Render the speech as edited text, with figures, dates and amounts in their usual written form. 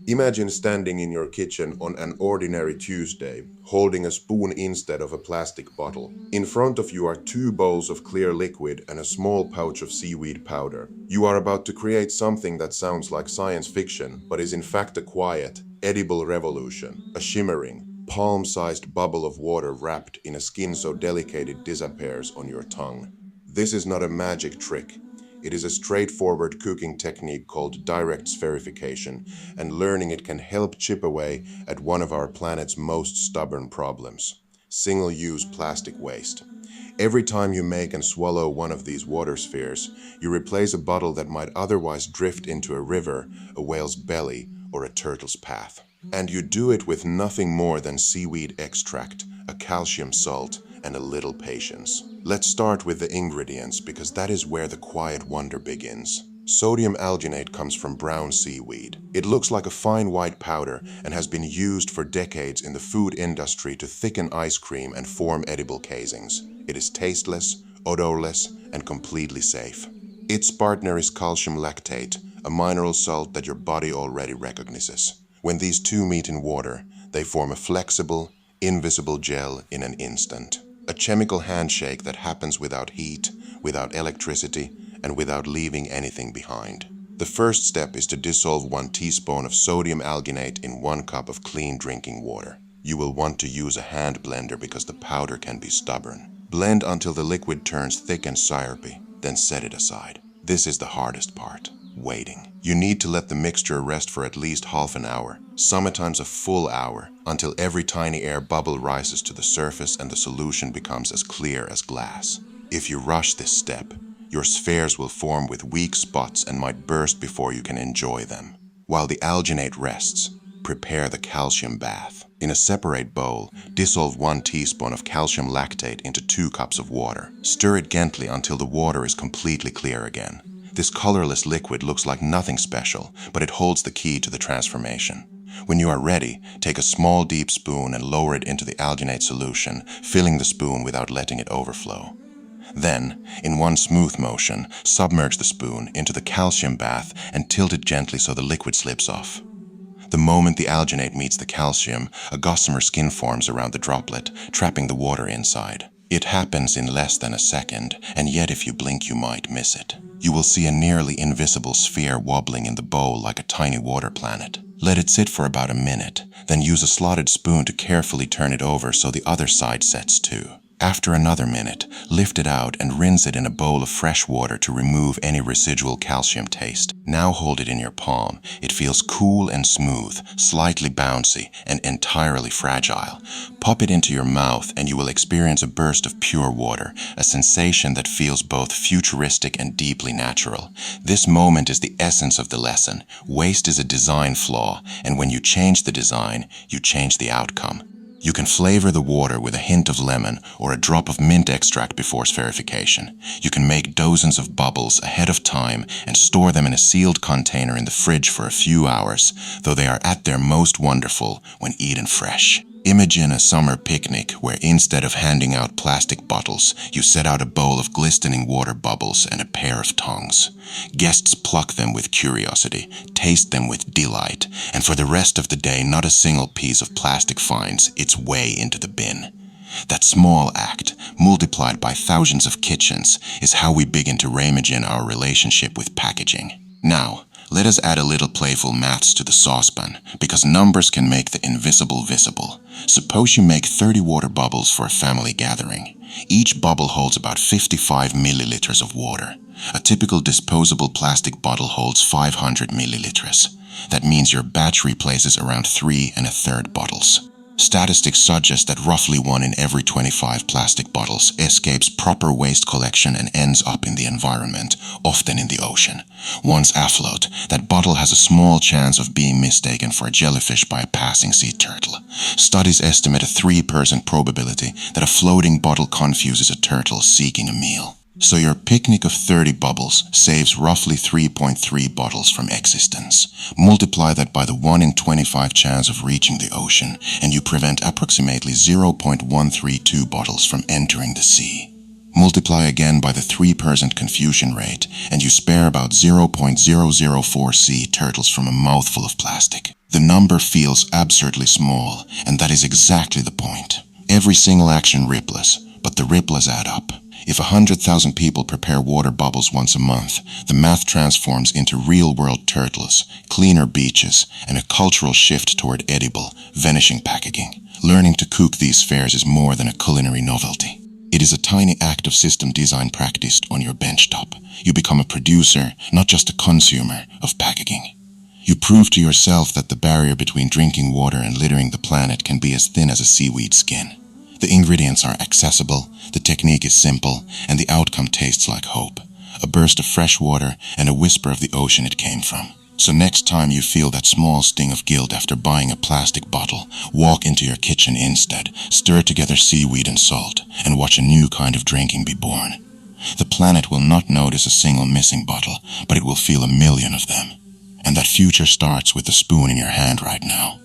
Imagine standing in your kitchen on an ordinary Tuesday, holding a spoon instead of a plastic bottle. In front of you are two bowls of clear liquid and a small pouch of seaweed powder. You are about to create something that sounds like science fiction, but is in fact a quiet, edible revolution. A shimmering, palm-sized bubble of water wrapped in a skin so delicate it disappears on your tongue. This is not a magic trick. It is a straightforward cooking technique called direct spherification, and learning it can help chip away at one of our planet's most stubborn problems: single-use plastic waste. Every time you make and swallow one of these water spheres, you replace a bottle that might otherwise drift into a river, a whale's belly, or a turtle's path. And you do it with nothing more than seaweed extract, a calcium salt, and a little patience. Let's start with the ingredients because that is where the quiet wonder begins. Sodium alginate comes from brown seaweed. It looks like a fine white powder and has been used for decades in the food industry to thicken ice cream and form edible casings. It is tasteless, odorless, and completely safe. Its partner is calcium lactate, a mineral salt that your body already recognizes. When these two meet in water, they form a flexible, invisible gel in an instant. A chemical handshake that happens without heat, without electricity, and without leaving anything behind. The first step is to dissolve 1 teaspoon of sodium alginate in 1 cup of clean drinking water. You will want to use a hand blender because the powder can be stubborn. Blend until the liquid turns thick and syrupy, then set it aside. This is the hardest part: waiting. You need to let the mixture rest for at least half an hour, sometimes a full hour, until every tiny air bubble rises to the surface and the solution becomes as clear as glass. If you rush this step, your spheres will form with weak spots and might burst before you can enjoy them. While the alginate rests, prepare the calcium bath. In a separate bowl, dissolve 1 teaspoon of calcium lactate into 2 cups of water. Stir it gently until the water is completely clear again. This colorless liquid looks like nothing special, but it holds the key to the transformation. When you are ready, take a small deep spoon and lower it into the alginate solution, filling the spoon without letting it overflow. Then, in one smooth motion, submerge the spoon into the calcium bath and tilt it gently so the liquid slips off. The moment the alginate meets the calcium, a gossamer skin forms around the droplet, trapping the water inside. It happens in less than a second, and yet if you blink you might miss it. You will see a nearly invisible sphere wobbling in the bowl like a tiny water planet. Let it sit for about a minute, then use a slotted spoon to carefully turn it over so the other side sets too. After another minute, lift it out and rinse it in a bowl of fresh water to remove any residual calcium taste. Now hold it in your palm. It feels cool and smooth, slightly bouncy, and entirely fragile. Pop it into your mouth and you will experience a burst of pure water, a sensation that feels both futuristic and deeply natural. This moment is the essence of the lesson. Waste is a design flaw, and when you change the design, you change the outcome. You can flavor the water with a hint of lemon or a drop of mint extract before spherification. You can make dozens of bubbles ahead of time and store them in a sealed container in the fridge for a few hours, though they are at their most wonderful when eaten fresh. Imagine a summer picnic where instead of handing out plastic bottles, you set out a bowl of glistening water bubbles and a pair of tongs. Guests pluck them with curiosity, taste them with delight, and for the rest of the day not a single piece of plastic finds its way into the bin. That small act, multiplied by thousands of kitchens, is how we begin to reimagine our relationship with packaging. Now, let us add a little playful maths to the saucepan, because numbers can make the invisible visible. Suppose you make 30 water bubbles for a family gathering. Each bubble holds about 55 milliliters of water. A typical disposable plastic bottle holds 500 milliliters. That means your batch replaces around 3 1/3 bottles. Statistics suggest that roughly 1 in every 25 plastic bottles escapes proper waste collection and ends up in the environment, often in the ocean. Once afloat, that bottle has a small chance of being mistaken for a jellyfish by a passing sea turtle. Studies estimate a 3% probability that a floating bottle confuses a turtle seeking a meal. So your picnic of 30 bubbles saves roughly 3.3 bottles from existence. Multiply that by the 1 in 25 chance of reaching the ocean, and you prevent approximately 0.132 bottles from entering the sea. Multiply again by the 3% confusion rate, and you spare about 0.004 sea turtles from a mouthful of plastic. The number feels absurdly small, and that is exactly the point. Every single action ripples, but the ripples add up. If 100,000 people prepare water bubbles once a month, the math transforms into real-world turtles, cleaner beaches, and a cultural shift toward edible, vanishing packaging. Learning to cook these fairs is more than a culinary novelty. It is a tiny act of system design practiced on your benchtop. You become a producer, not just a consumer, of packaging. You prove to yourself that the barrier between drinking water and littering the planet can be as thin as a seaweed skin. The ingredients are accessible, the technique is simple, and the outcome tastes like hope. A burst of fresh water and a whisper of the ocean it came from. So next time you feel that small sting of guilt after buying a plastic bottle, walk into your kitchen instead, stir together seaweed and salt, and watch a new kind of drinking be born. The planet will not notice a single missing bottle, but it will feel a million of them. And that future starts with the spoon in your hand right now.